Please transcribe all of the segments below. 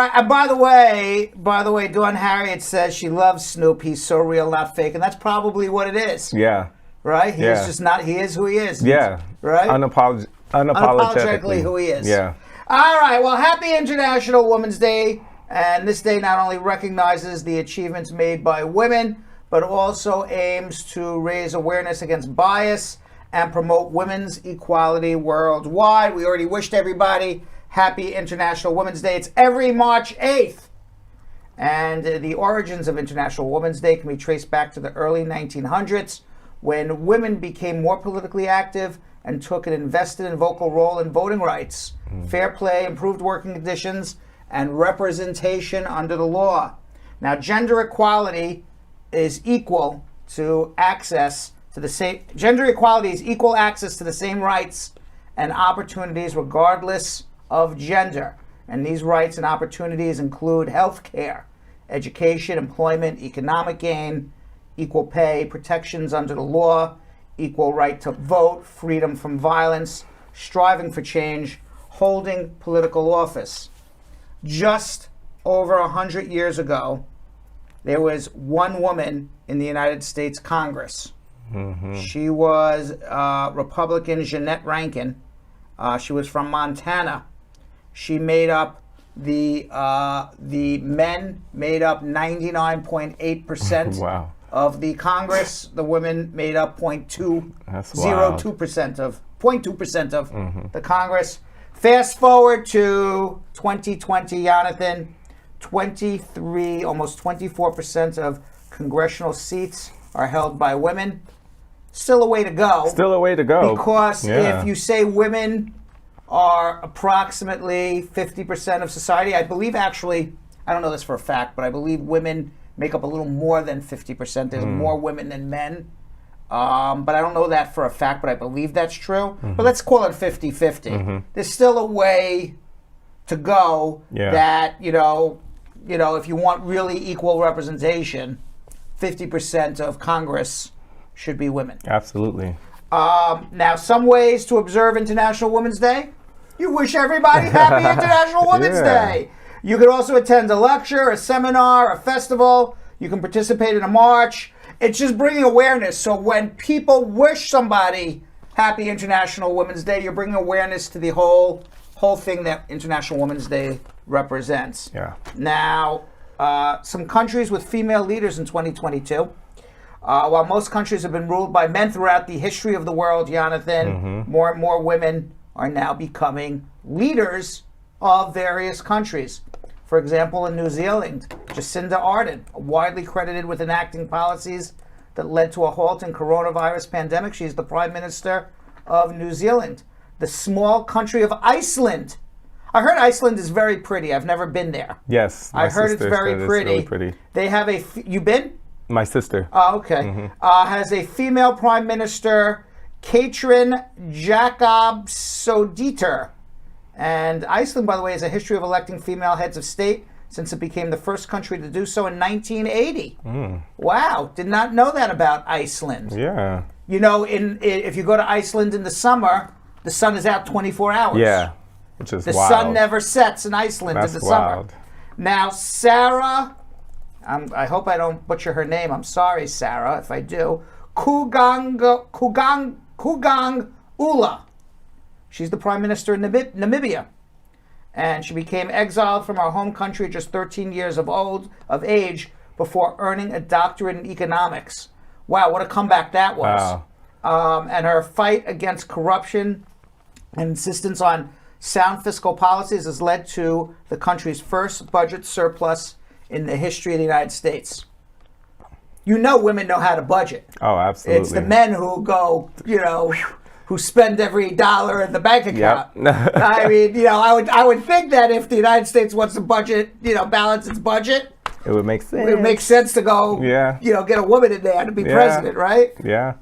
right. And by the way, Dawn Harriet says she loves Snoop. He's so real, not fake, and that's probably what it is. Yeah. Right. He is just not. He is who he is. Yeah. Right. Unapologetically who he is. Yeah. All right. Well, happy International Women's Day, and this day not only recognizes the achievements made by women, but also aims to raise awareness against bias and promote women's equality worldwide. We already wished everybody happy International Women's Day. It's every March 8th. And the origins of International Women's Day can be traced back to the early 1900s when women became more politically active and took an invested and vocal role in voting rights, fair play, improved working conditions, and representation under the law. Now, gender equality is equal to access to the same. Gender equality is equal access to the same rights and opportunities regardless of gender. And these rights and opportunities include health care, education, employment, economic gain, equal pay, protections under the law, equal right to vote, freedom from violence, striving for change, holding political office. Just over 100 years ago, there was one woman in the United States Congress. She was Republican Jeanette Rankin. She was from Montana. She made up the men made up 99.8% Wow. of the Congress. The women made up 0.2% of the Congress. Fast forward to 2020, Jonathan. 23, almost 24% of congressional seats are held by women. Still a way to go. Still a way to go. Because if you say women are approximately 50% of society, I believe actually, I don't know this for a fact, but I believe women make up a little more than 50%. There's more women than men. But I don't know that for a fact, but I believe that's true. But let's call it 50-50. There's still a way to go that, you know, if you want really equal representation, 50% of Congress should be women. Absolutely. Now, some ways to observe International Women's Day. You wish everybody happy International Women's Day. You could also attend a lecture, a seminar, a festival. You can participate in a march. It's just bringing awareness. So when people wish somebody happy International Women's Day, you're bringing awareness to the whole thing that International Women's Day represents. Yeah. Now, some countries with female leaders in 2022. While most countries have been ruled by men throughout the history of the world, Jonathan, more and more women are now becoming leaders of various countries. For example, in New Zealand, Jacinda Ardern, widely credited with enacting policies that led to a halt in coronavirus pandemic. She's the Prime Minister of New Zealand. The small country of Iceland. I heard Iceland is very pretty. I've never been there. Yes. I heard it's very pretty. Really pretty. They have you been? My sister. Oh, okay. Has a female Prime Minister, Katrin Jakobsdóttir. And Iceland, by the way, has a history of electing female heads of state since it became the first country to do so in 1980. Wow, did not know that about Iceland. Yeah. You know, if you go to Iceland in the summer, the sun is out 24 hours. Yeah, which is wild. The sun never sets in Iceland in the summer. Now, Sarah, I hope I don't butcher her name. I'm sorry, Sarah, if I do. Kugang Ula. She's the Prime Minister of Namibia. And she became exiled from her home country at just 13 years of age before earning a doctorate in economics. Wow, what a comeback that was. Wow. And her fight against corruption and insistence on sound fiscal policies has led to the country's first budget surplus in the history of the United States. You know women know how to budget. Oh, absolutely. It's the men who go, who spend every dollar in the bank account. Yep. I mean, I would think that if the United States wants to budget, balance its budget, it would make sense. It would make sense to go, get a woman in there to be president, right? Yeah.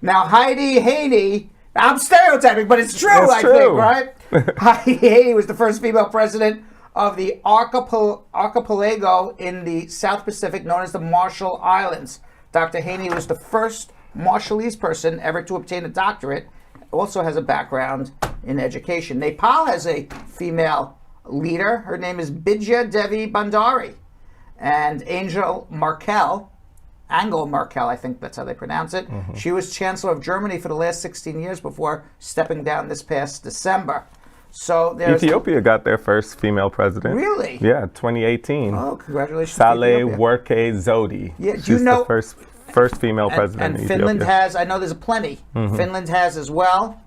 Now, Heidi, I'm stereotyping, but it's true, I think, right? Heidi was the first female president of the archipelago in the South Pacific known as the Marshall Islands. Dr. Heidi was the first Marshallese person ever to obtain a doctorate. Also has a background in education. Nepal has a female leader. Her name is Bidya Devi Bhandari. And Angela Merkel, I think that's how they pronounce it. She was Chancellor of Germany for the last 16 years before stepping down this past December. So there's Ethiopia got their first female president. Really? Yeah, 2018. Oh, congratulations. Saleh Worke Zodi. Yeah, She's the first female president and in Finland Ethiopia. has, I know there's a plenty. Finland has as well.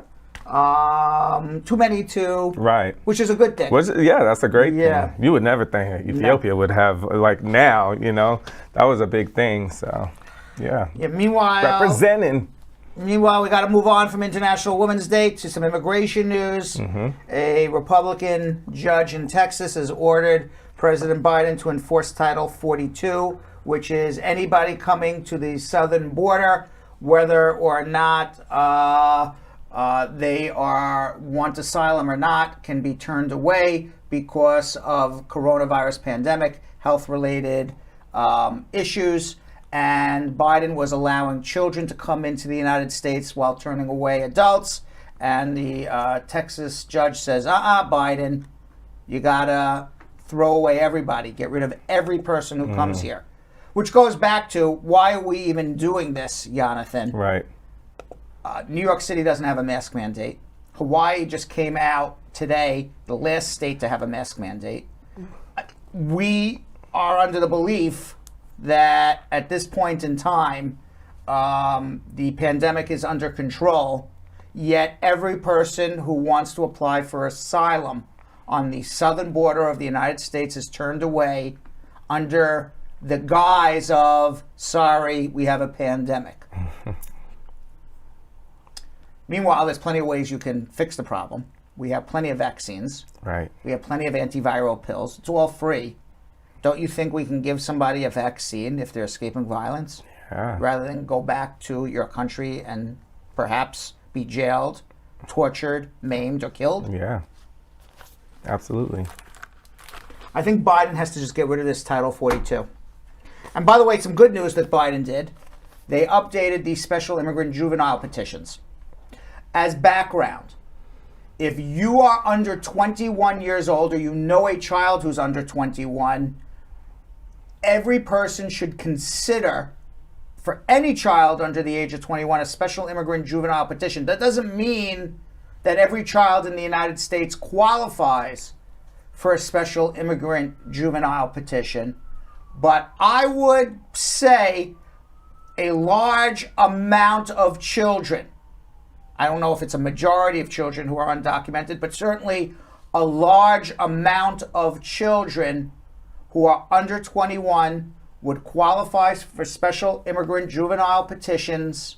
Too many to, Right. which is a good thing. Yeah, that's a great Yeah. thing. You would never think Ethiopia would have, like now, that was a big thing. So, yeah. Meanwhile, Representing. Meanwhile, we got to move on from International Women's Day to some immigration news. A Republican judge in Texas has ordered President Biden to enforce Title 42, which is anybody coming to the southern border, whether or not they want asylum or not, can be turned away because of coronavirus pandemic, health-related issues. And Biden was allowing children to come into the United States while turning away adults. And the Texas judge says, Biden, you gotta throw away everybody. Get rid of every person who comes here. Which goes back to, why are we even doing this, Jonathan? Right. New York City doesn't have a mask mandate. Hawaii just came out today, the last state to have a mask mandate. We are under the belief that at this point in time, the pandemic is under control, yet every person who wants to apply for asylum on the southern border of the United States is turned away under the guise of, sorry, we have a pandemic. Meanwhile, there's plenty of ways you can fix the problem. We have plenty of vaccines. Right. We have plenty of antiviral pills. It's all free. Don't you think we can give somebody a vaccine if they're escaping violence? Yeah. Rather than go back to your country and perhaps be jailed, tortured, maimed, or killed? Yeah. Absolutely. I think Biden has to just get rid of this Title 42. And by the way, some good news that Biden did. They updated the Special Immigrant Juvenile Petitions. As background, if you are under 21 years old or you know a child who's under 21, every person should consider, for any child under the age of 21, a Special Immigrant Juvenile Petition. That doesn't mean that every child in the United States qualifies for a Special Immigrant Juvenile Petition, but I would say a large amount of children, I don't know if it's a majority of children who are undocumented, but certainly a large amount of children who are under 21 would qualify for Special Immigrant Juvenile Petitions.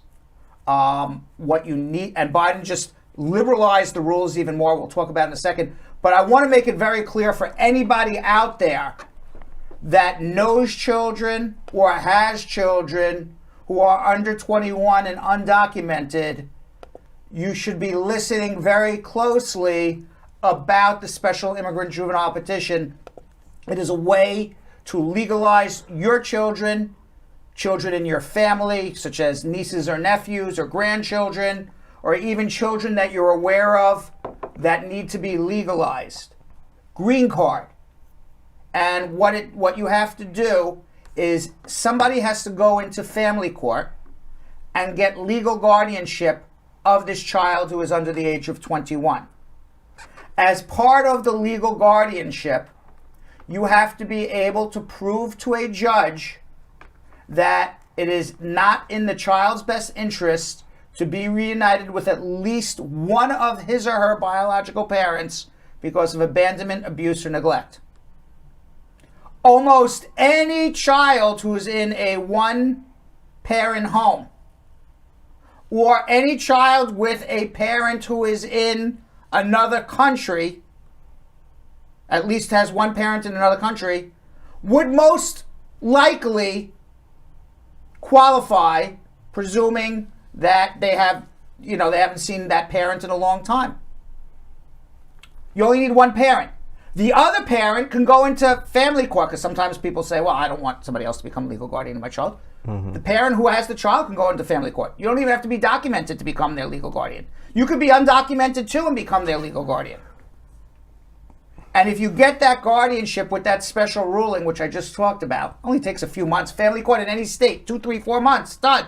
What you need, and Biden just liberalized the rules even more. We'll talk about it in a second. But I want to make it very clear for anybody out there that knows children or has children who are under 21 and undocumented, you should be listening very closely about the Special Immigrant Juvenile Petition. It is a way to legalize your children, children in your family, such as nieces or nephews or grandchildren, or even children that you're aware of that need to be legalized. Green card. And what you have to do is somebody has to go into family court and get legal guardianship of this child who is under the age of 21. As part of the legal guardianship, you have to be able to prove to a judge that it is not in the child's best interest to be reunited with at least one of his or her biological parents because of abandonment, abuse, or neglect. Almost any child who is in a one-parent home, or any child with a parent who is in another country, at least has one parent in another country, would most likely qualify, presuming that they haven't seen that parent in a long time. You only need one parent. The other parent can go into family court, because sometimes people say, well, I don't want somebody else to become legal guardian of my child. The parent who has the child can go into family court. You don't even have to be documented to become their legal guardian. You could be undocumented too and become their legal guardian. And if you get that guardianship with that special ruling, which I just talked about, only takes a few months, family court in any state, 2, 3, 4 months, done.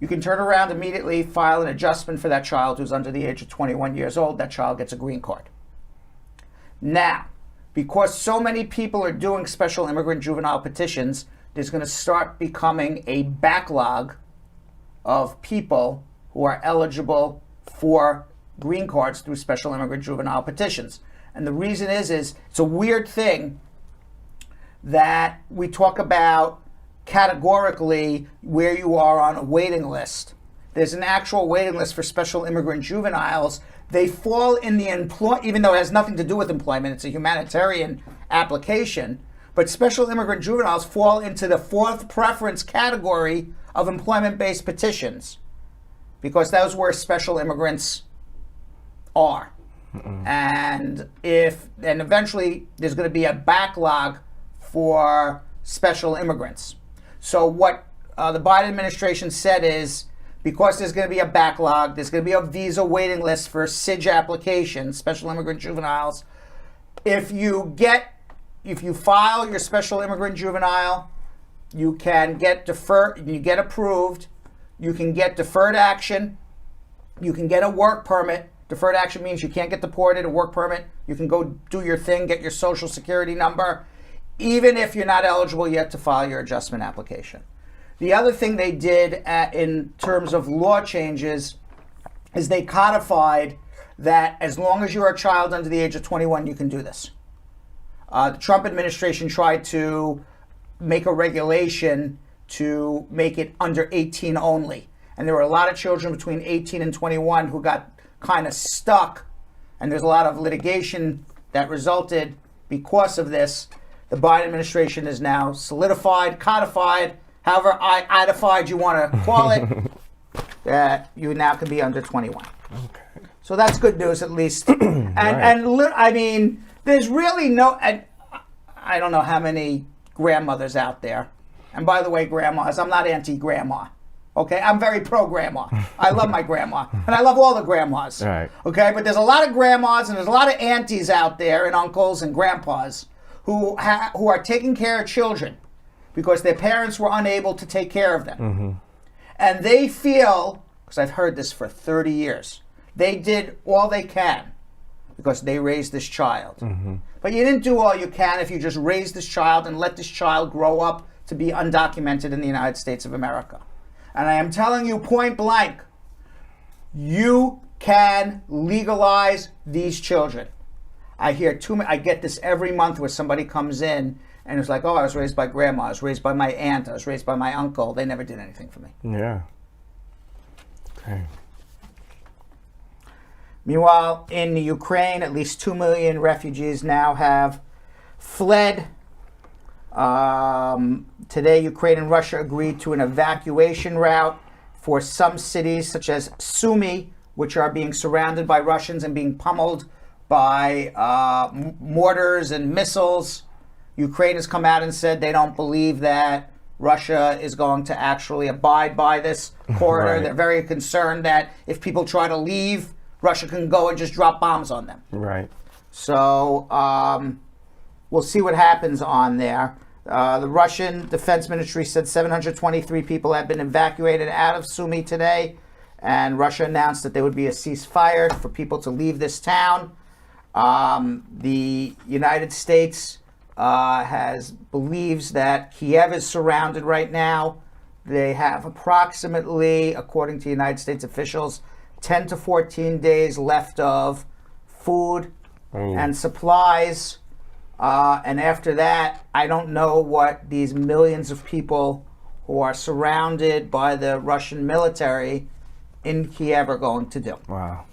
You can turn around immediately, file an adjustment for that child who's under the age of 21 years old. That child gets a green card. Now, because so many people are doing special immigrant juvenile petitions, there's going to start becoming a backlog of people who are eligible for green cards through special immigrant juvenile petitions. And the reason is it's a weird thing that we talk about categorically where you are on a waiting list. There's an actual waiting list for special immigrant juveniles. They fall in the even though it has nothing to do with employment, it's a humanitarian application, but special immigrant juveniles fall into the 4th preference category of employment-based petitions because those where special immigrants are. And eventually there's going to be a backlog for special immigrants. So what the Biden administration said is, because there's going to be a backlog, there's going to be a visa waiting list for SIJ applications, special immigrant juveniles. If you file your special immigrant juvenile, you can get deferred, you get approved, you can get deferred action, you can get a work permit. Deferred action means you can't get deported. A work permit, you can go do your thing, get your social security number, even if you're not eligible yet to file your adjustment application. The other thing they did in terms of law changes is they codified that as long as you're a child under the age of 21, you can do this. The Trump administration tried to make a regulation to make it under 18 only. And there were a lot of children between 18 and 21 who got kind of stuck. And there's a lot of litigation that resulted because of this. The Biden administration is now solidified, codified, however identified you want to call it, that you now can be under 21. Okay. So that's good news, at least. I mean, there's really no, I don't know how many grandmothers out there. And by the way, grandmas, I'm not anti-grandma. Okay, I'm very pro-grandma. I love my grandma, and I love all the grandmas. Right. Okay, but there's a lot of grandmas and there's a lot of aunties out there and uncles and grandpas who are taking care of children because their parents were unable to take care of them. Mm-hmm. And they feel, because I've heard this for 30 years, they did all they can because they raised this child. Mm-hmm. But you didn't do all you can if you just raised this child and let this child grow up to be undocumented in the United States of America. And I am telling you point blank, you can legalize these children. I get this every month where somebody comes in and it's like, oh, I was raised by grandma, I was raised by my aunt, I was raised by my uncle. They never did anything for me. Yeah. Okay. Meanwhile, in the Ukraine, at least 2 million refugees now have fled. Today, Ukraine and Russia agreed to an evacuation route for some cities, such as Sumy, which are being surrounded by Russians and being pummeled by mortars and missiles. Ukraine has come out and said they don't believe that Russia is going to actually abide by this corridor. Right. They're very concerned that if people try to leave, Russia can go and just drop bombs on them. Right. So we'll see what happens on there. The Russian Defense Ministry said 723 people have been evacuated out of Sumy today, and Russia announced that there would be a ceasefire for people to leave this town. The United States believes that Kiev is surrounded right now. They have approximately, according to United States officials, 10 to 14 days left of food and supplies. And after that, I don't know what these millions of people who are surrounded by the Russian military in Kiev are going to do. Wow.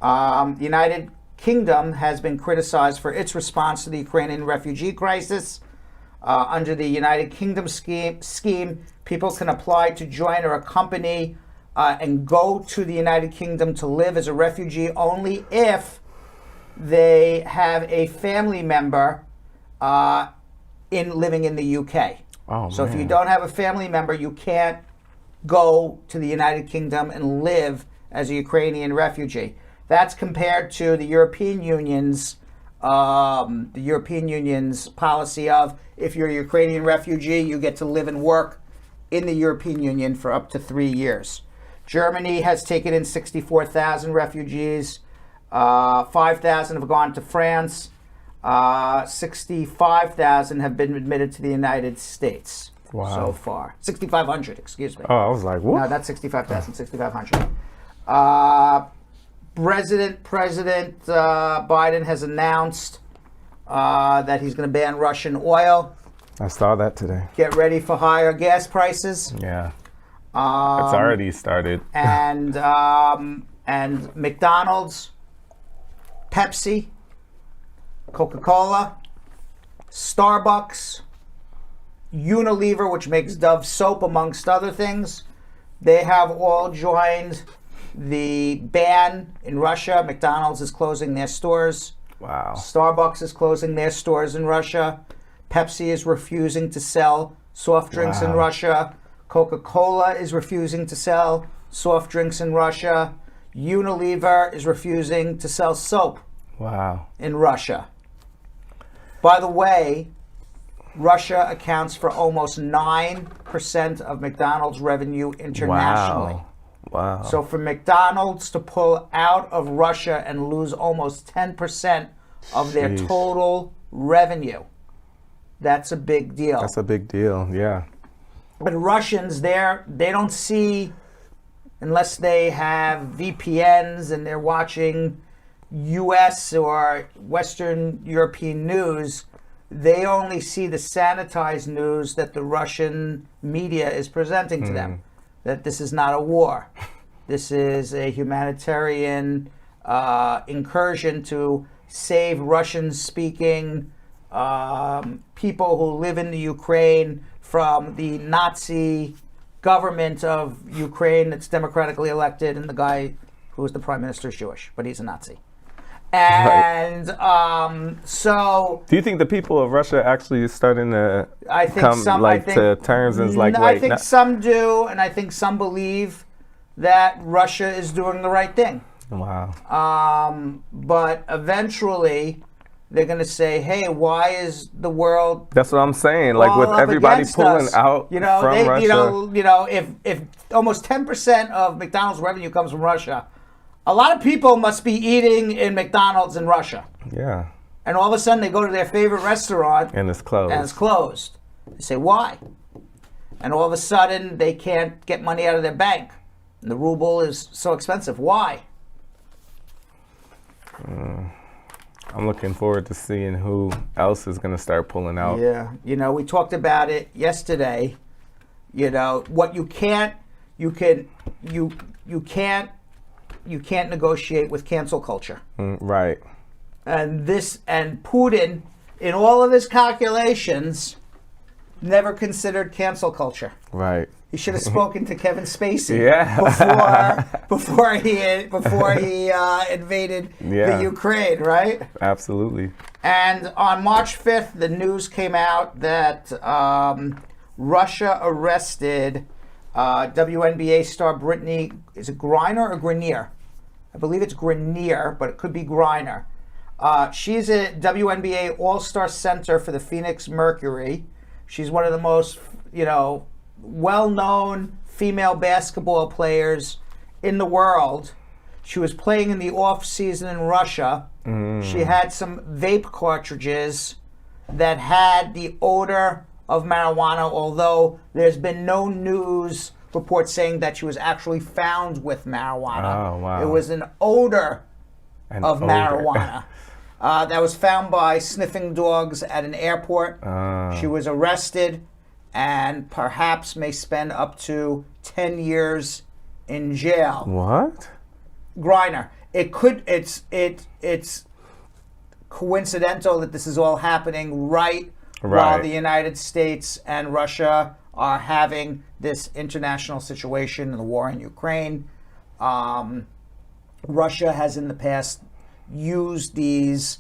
The United Kingdom has been criticized for its response to the Ukrainian refugee crisis. Under the United Kingdom scheme, people can apply to join or accompany and go to the United Kingdom to live as a refugee only if they have a family member living in the UK. So if you don't have a family member, you can't go to the United Kingdom and live as a Ukrainian refugee. That's compared to the European Union's policy of, if you're a Ukrainian refugee, you get to live and work in the European Union for up to 3 years. Germany has taken in 64,000 refugees. 5,000 have gone to France. 65,000 have been admitted to the United States so far. 6,500, excuse me. Oh, I was like, what? No, that's 65,000, 6,500. President Biden has announced that he's going to ban Russian oil. I saw that today. Get ready for higher gas prices. Yeah. It's already started. And McDonald's, Pepsi, Coca-Cola, Starbucks, Unilever, which makes Dove soap, amongst other things, they have all joined the ban in Russia. McDonald's is closing their stores. Wow. Starbucks is closing their stores in Russia. Pepsi is refusing to sell soft drinks in Russia. Coca-Cola is refusing to sell soft drinks in Russia. Unilever is refusing to sell soap in Russia. By the way, Russia accounts for almost 9% of McDonald's revenue internationally. Wow. So for McDonald's to pull out of Russia and lose almost 10% of their total revenue, that's a big deal. That's a big deal, yeah. But Russians, they don't see, unless they have VPNs and they're watching US or Western European news, they only see the sanitized news that the Russian media is presenting to them. That this is not a war. This is a humanitarian incursion to save Russian-speaking people who live in the Ukraine from the Nazi government of Ukraine that's democratically elected, and the guy who is the prime minister is Jewish, but he's a Nazi. And so... Do you think the people of Russia actually starting to to terms and I think some do, and I think some believe that Russia is doing the right thing. Wow. But eventually, they're going to say, hey, why is the world... That's what I'm saying. Like, with everybody pulling out from Russia. If almost 10% of McDonald's revenue comes from Russia, a lot of people must be eating in McDonald's in Russia. Yeah. And all of a sudden, they go to their favorite restaurant. And it's closed. They say, why? And all of a sudden, they can't get money out of their bank. And the ruble is so expensive. Why? I'm looking forward to seeing who else is going to start pulling out. Yeah. We talked about it yesterday. What you can't negotiate with cancel culture. Right. And Putin, in all of his calculations, never considered cancel culture. Right. He should have spoken to Kevin Spacey before he invaded the Ukraine, right? Absolutely. And on March 5th, the news came out that Russia arrested WNBA star Brittney, is it Griner or Griner? I believe it's Griner, but it could be Griner. She's a WNBA All-Star center for the Phoenix Mercury. She's one of the most, well-known female basketball players in the world. She was playing in the off-season in Russia. She had some vape cartridges that had the odor of marijuana, although there's been no news report saying that she was actually found with marijuana. Oh, wow. It was an odor of marijuana that was found by sniffing dogs at an airport. She was arrested and perhaps may spend up to 10 years in jail. What? Griner. It's coincidental that this is all happening right while the United States and Russia are having this international situation in the war in Ukraine. Russia has in the past used these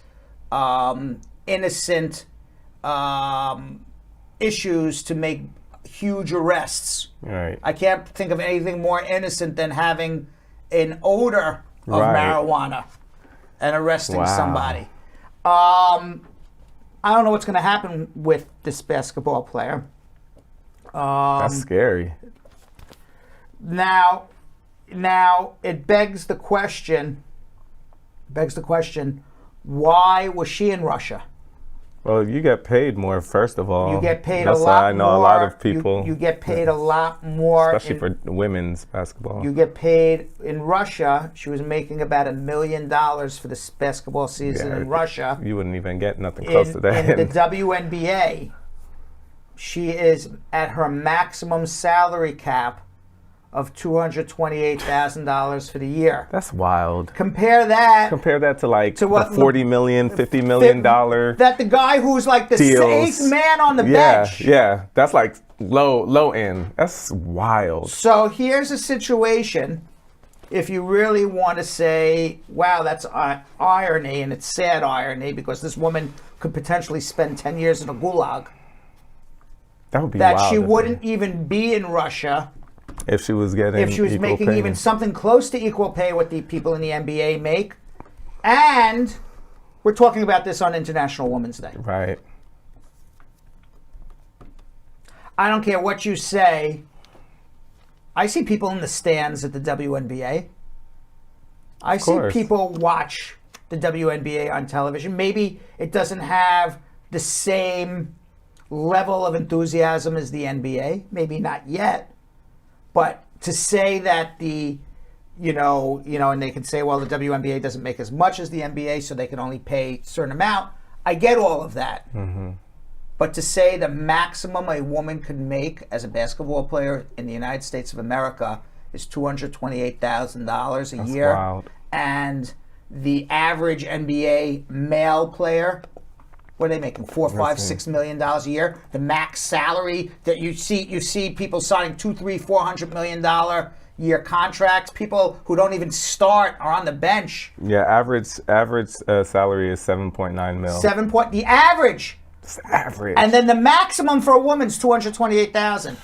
innocent issues to make huge arrests. Right. I can't think of anything more innocent than having an odor of Right. marijuana and arresting Wow. somebody. I don't know what's going to happen with this basketball player. That's scary. Now it begs the question. Why was she in Russia? Well, you get paid more, first of all. You get paid That's a lot why I know more. a lot of people. You get paid a lot more. Especially for women's basketball. You get paid in Russia. She was making about $1 million for this basketball season in Russia. You wouldn't even get nothing close to that. In the WNBA, she is at her maximum salary cap of $228,000 for the year. That's wild. Compare that to like to what the $40 million, $50 million that the guy who's like the deals. eighth man on the bench. Yeah, that's like low end. That's wild. So here's a situation. If you really want to say, wow, that's irony, and it's sad irony, because this woman could potentially spend 10 years in a gulag. That would be That wild. she wouldn't even be in Russia if she was getting if she was equal making pay. even something close to equal pay what the people in the NBA make. And we're talking about this on International Women's Day. Right. I don't care what you say. I see people in the stands at the WNBA. I see course. people watch the WNBA on television. Maybe it doesn't have the same level of enthusiasm as the NBA. Maybe not yet. But to say that and they can say, well, the WNBA doesn't make as much as the NBA, so they can only pay a certain amount. I get all of that. Mm-hmm. But to say the maximum a woman could make as a basketball player in the United States of America is $228,000 a year. Wild. And the average NBA male player, what are they making? $4, $5, $6 million a year. The max salary that you see people signing $200, $300, $400 million year contracts. People who don't even start are on the bench. Yeah, average salary is 7.9 mil. The average. It's average. And then the maximum for a woman's $228,000.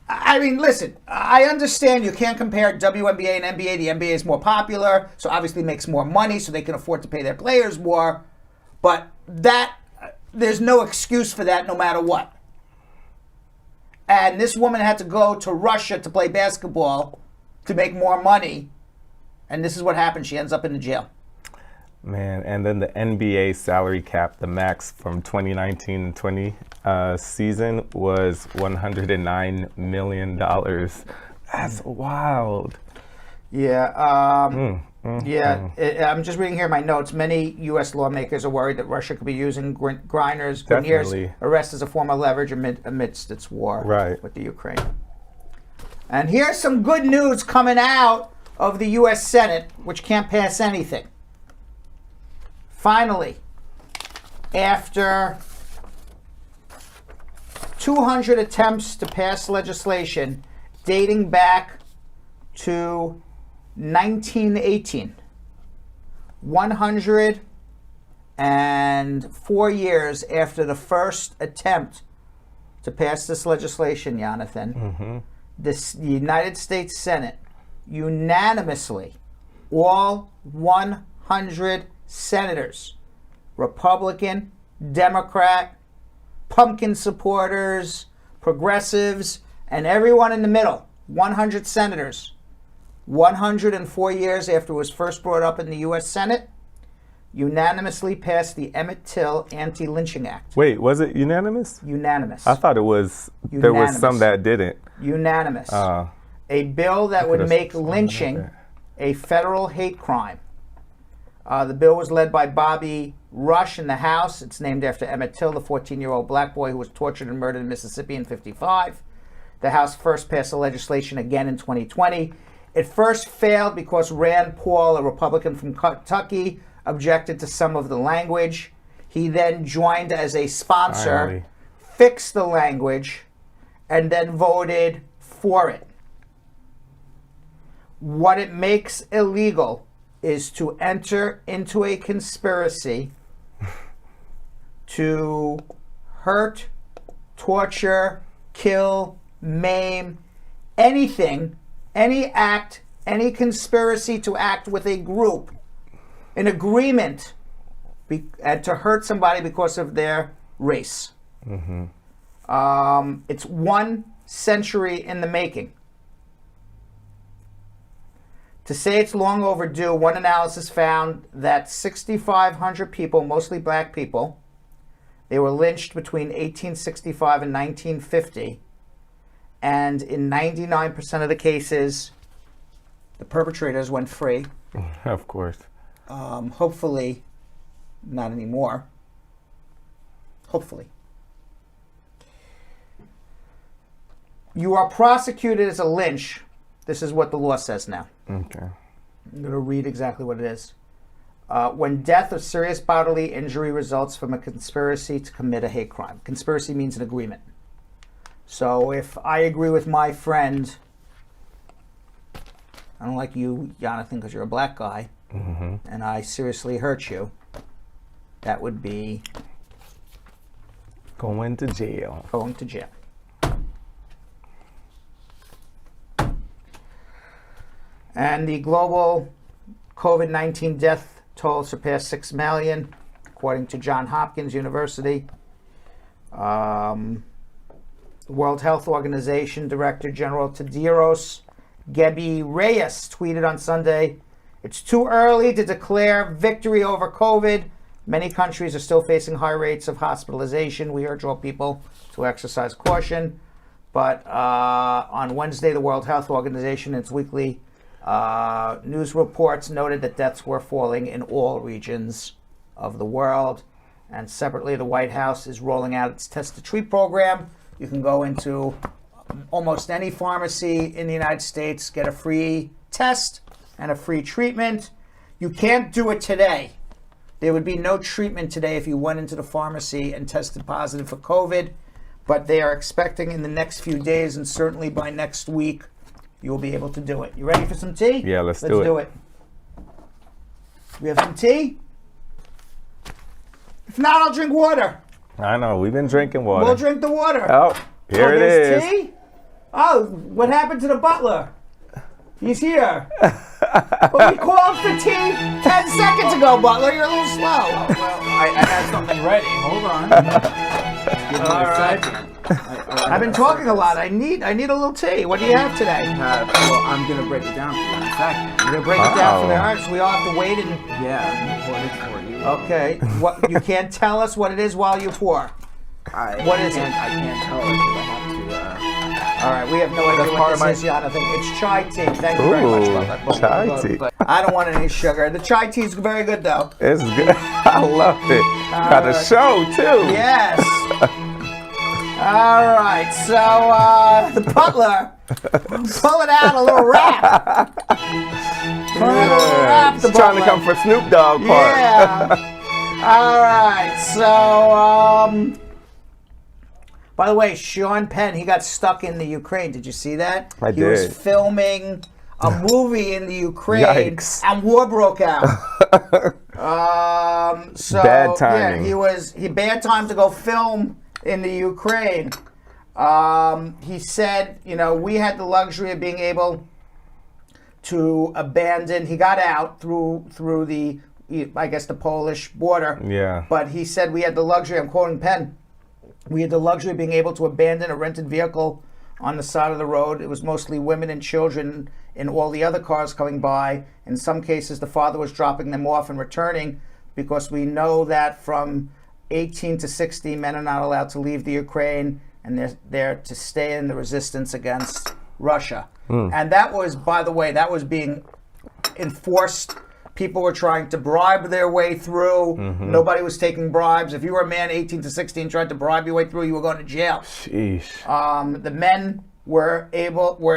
I mean, listen, I understand you can't compare WNBA and NBA. The NBA is more popular, so obviously makes more money, so they can afford to pay their players more. But there's no excuse for that no matter what. And this woman had to go to Russia to play basketball to make more money. And this is what happened. She ends up in the jail. Man, and then the NBA salary cap, the max from 2019-20 season was $109 million. That's wild. Yeah. I'm just reading here my notes. Many U.S. lawmakers are worried that Russia could be using Griner's arrest as a form of leverage amidst its war with the Ukraine. And here's some good news coming out of the U.S. Senate, which can't pass anything. Finally, after 200 attempts to pass legislation dating back to 1918, 104 years after the first attempt to pass this legislation, Jonathan, the United States Senate unanimously, all 100 senators, Republican, Democrat, pumpkin supporters, progressives, and everyone in the middle, 100 senators, 104 years after it was first brought up in the U.S. Senate, unanimously passed the Emmett Till Anti-Lynching Act. Wait, was it unanimous? Unanimous. I thought it was, there was some that didn't. Unanimous. A bill that would make lynching a federal hate crime. The bill was led by Bobby Rush in the House. It's named after Emmett Till, the 14-year-old black boy who was tortured and murdered in Mississippi in 1955. The House first passed the legislation again in 2020. It first failed because Rand Paul, a Republican from Kentucky, objected to some of the language. He then joined as a sponsor, fixed the language, and then voted for it. What it makes illegal is to enter into a conspiracy to hurt, torture, kill, maim, anything, any act any conspiracy to act with a group, an agreement, and to hurt somebody because of their race. It's 1 century in the making. To say it's long overdue, one analysis found that 6,500 people, mostly black people, they were lynched between 1865 and 1950. And in 99% of the cases, the perpetrators went free. Of course. Hopefully, not anymore. Hopefully. You are prosecuted as a lynch. This is what the law says now. Okay. I'm going to read exactly what it is. When death or serious bodily injury results from a conspiracy to commit a hate crime. Conspiracy means an agreement. So if I agree with my friend, I don't like you, Jonathan, because you're a black guy, and I seriously hurt you, that would be... Going to jail. Going to jail. And the global COVID-19 death toll surpassed 6 million, according to Johns Hopkins University. The World Health Organization Director General Tedros Ghebreyesus tweeted on Sunday, "It's too early to declare victory over COVID. Many countries are still facing high rates of hospitalization. We urge all people to exercise caution." But on Wednesday, the World Health Organization, in its weekly news reports, noted that deaths were falling in all regions of the world. And separately, the White House is rolling out its Test to Treat program. You can go into almost any pharmacy in the United States, get a free test and a free treatment. You can't do it today. There would be no treatment today if you went into the pharmacy and tested positive for COVID. But they are expecting in the next few days, and certainly by next week, you'll be able to do it. You ready for some tea? Yeah, let's do it. We have some tea? If not, I'll drink water. I know, we've been drinking water. We'll drink the water. Oh, here it there's is. Tea? Oh, what happened to the butler? He's here. Well, we called for tea 10 seconds ago, butler. You're a little slow. Well, I had something ready. Hold on. Give me a second. I've been talking a lot. I need a little tea. What do you have today? Well, I'm going to break it down for you in a second. You're going to break it down for me. All right, so we all have to wait and... Yeah, pour it for you. Okay. What, you can't tell us what it is while you pour. What is it? I can't tell it because I have to... All right, we have no idea what this is, Jonathan. It's chai tea. Thank you very much, butler. Chai tea. I don't want any sugar. The chai tea is very good, though. It's good. I love it. Got a show, too. Yes. All right, so the butler, pulling out a little rap. Pulling out a little rap, the He's trying to butler. come for Snoop Dogg part. Yeah. All right, so by the way, Sean Penn, he got stuck in the Ukraine. Did you see that? I He was did. filming a movie in the Ukraine, Yikes. and war broke out. So Bad timing. Yeah, he bad time to go film in the Ukraine. He said, we had the luxury of being able to abandon. He got out through the, I guess, the Polish border. Yeah. But he said we had the luxury. I'm quoting Penn. We had the luxury of being able to abandon a rented vehicle on the side of the road. It was mostly women and children in all the other cars coming by. In some cases, the father was dropping them off and returning, because we know that from 18 to 60, men are not allowed to leave the Ukraine, and they're there to stay in the resistance against Russia. And that was, by the way, that was being enforced. People were trying to bribe their way through. Nobody was taking bribes. If you were a man 18 to 60 and tried to bribe your way through, you were going to jail. Sheesh. The men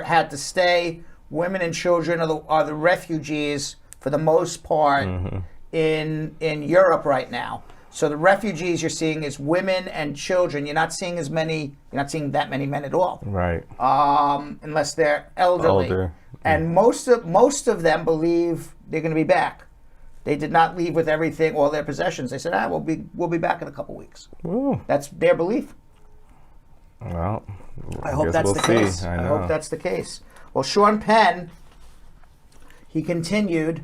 had to stay. Women and children are the refugees for the most part in Europe right now. So the refugees you're seeing is women and children. You're not seeing that many men at all. Right. Unless they're elderly. Older. And most of them believe they're going to be back. They did not leave with everything, all their possessions. They said, we'll be back in a couple weeks. Ooh. That's their belief. Well, I hope guess that's we'll the see. case. I hope that's the case. Well, Sean Penn He continued,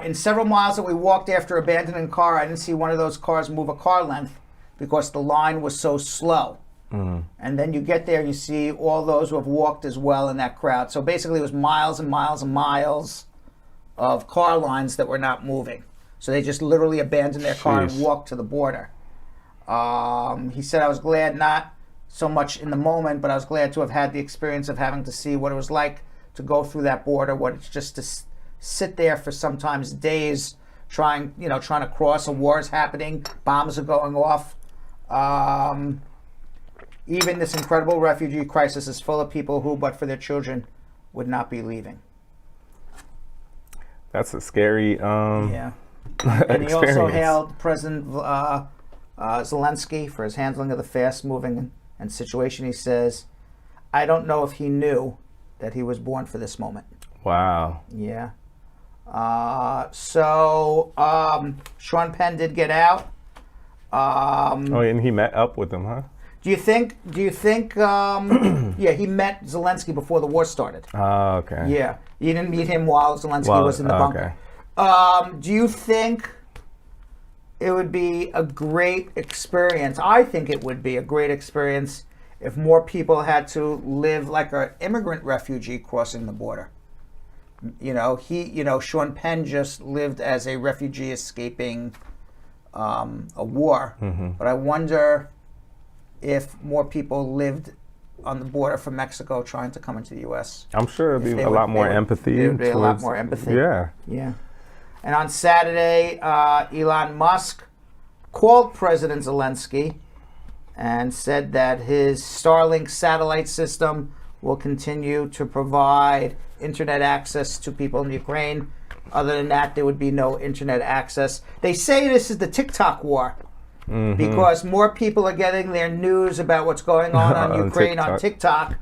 in several miles that we walked after abandoning a car, I didn't see one of those cars move a car length because the line was so slow. And then you get there and you see all those who have walked as well in that crowd. So basically it was miles and miles and miles of car lines that were not moving. So they just literally abandoned their car and walked to the border. He said, I was glad not so much in the moment, but I was glad to have had the experience of having to see what it was like to go through that border, what it's just to sit there for sometimes days trying to cross. A war is happening, bombs are going off. Even this incredible refugee crisis is full of people who, but for their children, would not be leaving. That's a scary yeah. And he also hailed President Zelensky for his handling of the fast-moving and situation. He says, I don't know if he knew that he was born for this moment. Wow. Yeah. So Sean Penn did get out. Oh, and he met up with him, huh? Do you think, yeah, he met Zelensky before the war started. Oh, okay. Yeah. You didn't meet him while Zelensky was in the bunker. Okay. Do you think it would be a great experience? I think it would be a great experience if more people had to live like an immigrant refugee crossing the border. Sean Penn just lived as a refugee escaping a war. But I wonder if more people lived on the border from Mexico trying to come into the U.S. I'm sure it'd be a lot more empathy. There would be a lot more empathy. Yeah. Yeah. And on Saturday, Elon Musk called President Zelensky and said that his Starlink satellite system will continue to provide internet access to people in Ukraine. Other than that, there would be no internet access. They say this is the TikTok war. Because more people are getting their news about what's going on Ukraine on TikTok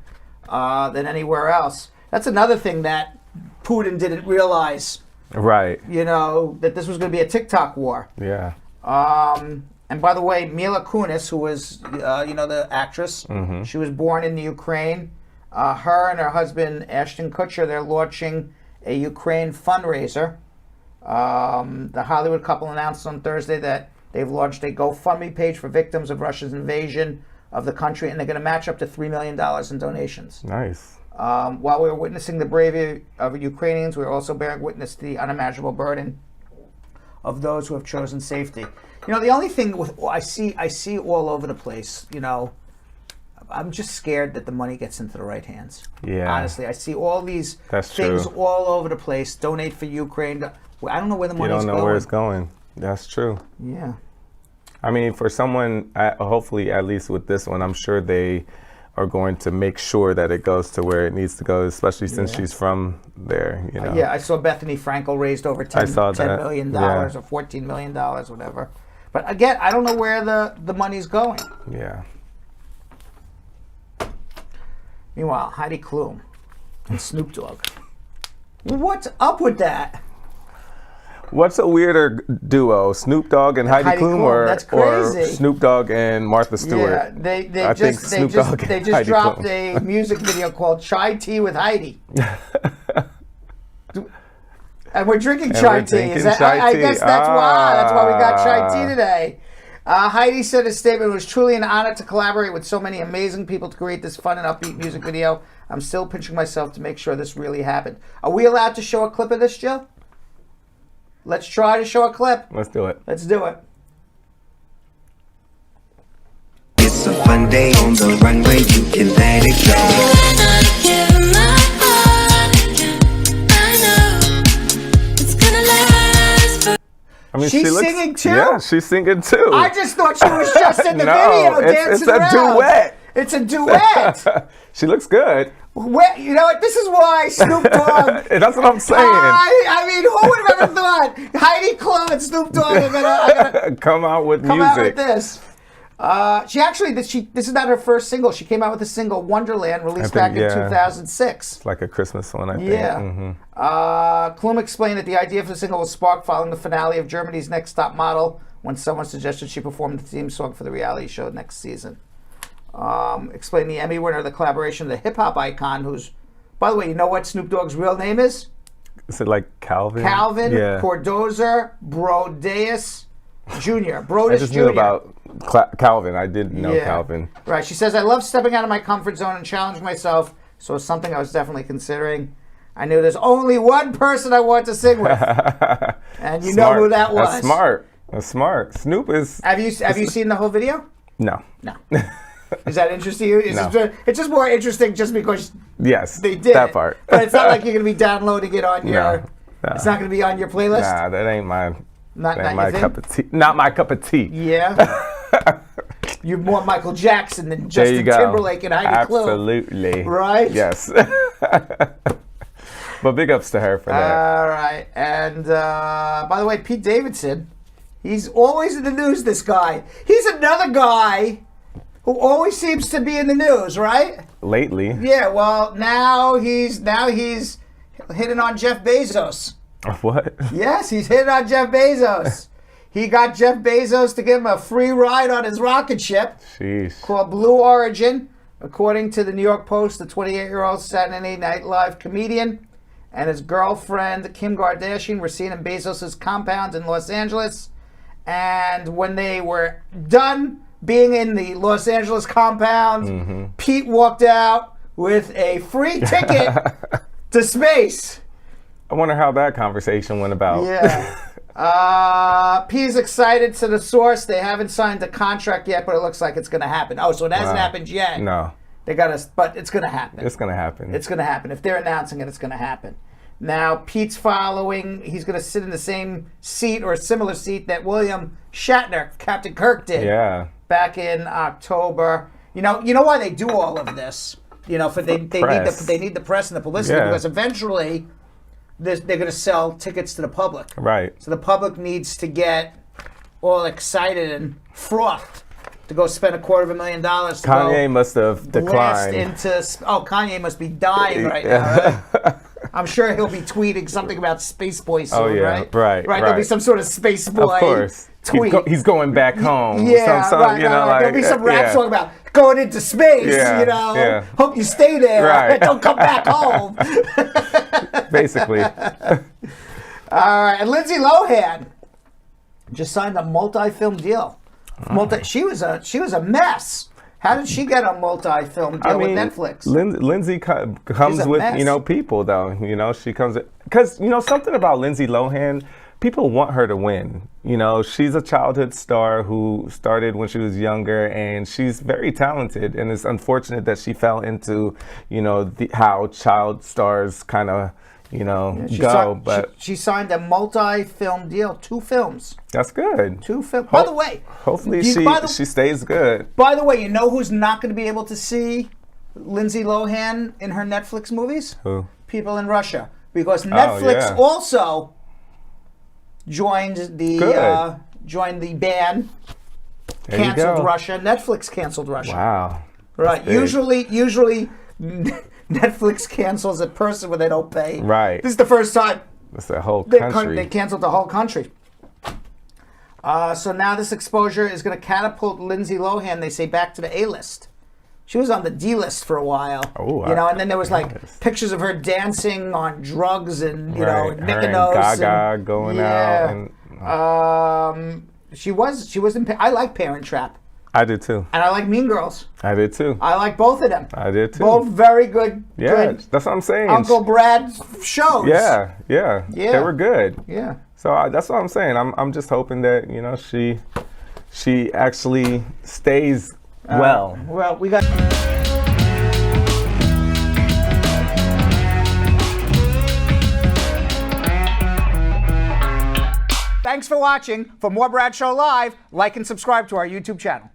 than anywhere else. That's another thing that Putin didn't realize. Right. That this was going to be a TikTok war. Yeah. And by the way, Mila Kunis, who was, the actress, she was born in the Ukraine. Her and her husband, Ashton Kutcher, they're launching a Ukraine fundraiser. The Hollywood couple announced on Thursday that they've launched a GoFundMe page for victims of Russia's invasion of the country, and they're going to match up to $3 million in donations. Nice. While we were witnessing the bravery of Ukrainians, we are also bearing witness to the unimaginable burden of those who have chosen safety. The only thing I see all over the place, I'm just scared that the money gets into the right hands. Yeah. Honestly, I see all these things true. all over the place. Donate for Ukraine. I don't know where the money's going. You don't know where it's going. That's true. Yeah. I mean, for someone, hopefully, at least with this one, I'm sure they are going to make sure that it goes to where it needs to go, especially since she's from there. Yeah, I saw Bethany Frankel raised over $10 million or $14 million, whatever. But again, I don't know where the money's going. Yeah. Meanwhile, Heidi Klum and Snoop Dogg. What's up with that? What's a weirder duo, Snoop Dogg and Heidi Klum, or Snoop Dogg and Martha Stewart? Yeah, they just dropped a music video called "Chai Tea with Heidi," and we're drinking chai tea. I guess that's why. That's why we got chai tea today. Heidi said his statement was truly an honor to collaborate with so many amazing people to create this fun and upbeat music video. I'm still pinching myself to make sure this really happened. Are we allowed to show a clip of this, Jill? Let's try to show a clip. Let's do it. Let's do it. It's a fun day on the runway, you can let it go. When I give my heart again, I know it's gonna last for... I mean, she's singing too? Yeah, she's singing too. I just thought she was just in the video dancing around. It's a duet. It's a duet. She looks good. You know what? This is why Snoop Dogg. That's what I'm saying. I mean, who would have ever thought Heidi Klum and Snoop Dogg are gonna come out with music? Come out with this. This is not her first single. She came out with a single, Wonderland, released back in 2006. It's like a Christmas one, I think. Yeah. Klum explained that the idea for the single was sparked following the finale of Germany's Next Top Model, when someone suggested she perform the theme song for the reality show next season. Explained the Emmy winner of the collaboration, the hip-hop icon, who's, by the way, you know what Snoop Dogg's real name is? Is it like Calvin? Calvin Yeah. Cordoza Brodeus Jr. I Brodus just Jr. knew about Calvin. I didn't know Yeah. Calvin. Right. She says, I love stepping out of my comfort zone and challenging myself, so it's something I was definitely considering. I knew there's only one person I want to sing with. And you know who that was. That's smart. That's smart. Snoop is... Have you seen the whole video? No. No. Is that interesting to you? No. It's just more interesting just because Yes. they did that it. part. But it's not like you're going to be downloading it on your... No. It's not going to be on your playlist? Nah, that ain't my... Not That ain't your my thing? cup of tea. Not my cup of tea. Yeah. You're more Michael Jackson than There you Justin go. Timberlake and Heidi Klum. Absolutely. Right? Yes. But big ups to her for that. All right. And by the way, Pete Davidson, he's always in the news, this guy. He's another guy who always seems to be in the news, right? Lately. Yeah, well, now he's hitting on Jeff Bezos. What? Yes, he's hitting on Jeff Bezos. He got Jeff Bezos to give him a free ride on his rocket ship Sheesh. called Blue Origin. According to the New York Post, the 28-year-old Saturday Night Live comedian and his girlfriend, Kim Kardashian, were seen in Bezos' compound in Los Angeles. And when they were done being in the Los Angeles compound, Pete walked out with a free ticket to space. I wonder how that conversation went about. Yeah. Pete is excited to the source. They haven't signed the contract yet, but it looks like it's going to happen. Oh, so it hasn't happened yet. No. They got us, but it's going to happen. It's going to happen. It's going to happen. If they're announcing it, it's going to happen. Now, Pete's following. He's going to sit in the same seat or a similar seat that William Shatner, Captain Kirk, did back in October. You know why they do all of this? You know, they need the press and the publicity because eventually they're going to sell tickets to the public. Right. So the public needs to get all excited and frothed to go spend $250,000 to Kanye must have declined. Kanye must be dying right now, right? I'm sure he'll be tweeting something about Space Boy soon, right? Right. There'll be some sort of Space Boy Of course. tweet. He's going back home. Yeah, right. There'll be some rap song about going into space, Hope you stay there. Right. Don't come back home. Basically. All right. And Lindsay Lohan just signed a multi-film deal. She was a mess. How did she get a multi-film deal with Netflix? Lindsay comes with mess. People though. She comes because something about Lindsay Lohan. People want her to win. She's a childhood star who started when she was younger, and she's very talented. And it's unfortunate that she fell into, how child stars kind of, go. But she signed a multi-film deal, 2 films. That's good. 2 films. By the way, hopefully she stays good. By the way, you know who's not going to be able to see Lindsay Lohan in her Netflix movies? Who? People in Russia, because Netflix also joined the ban. Canceled Russia. Netflix canceled Russia. Wow. Right. Usually Netflix cancels a person when they don't pay. Right. This is the first time That's the whole country. they canceled the whole country. So now this exposure is going to catapult Lindsay Lohan, they say, back to the A-list. She was on the D-list for a while. Oh, and then there was pictures of her dancing on drugs and, Her and Mykonos. and Gaga going out. And, she was in, I like Parent Trap. I did too. And I like Mean Girls. I did too. I like both of them. I did too. Both very good. Yeah, good that's what I'm saying. Uncle Brad shows. Yeah. They were good. Yeah. So that's what I'm saying. I'm just hoping that she actually stays well. Well, we got. Thanks for watching. For more Brad Show Live, like and subscribe to our YouTube channel.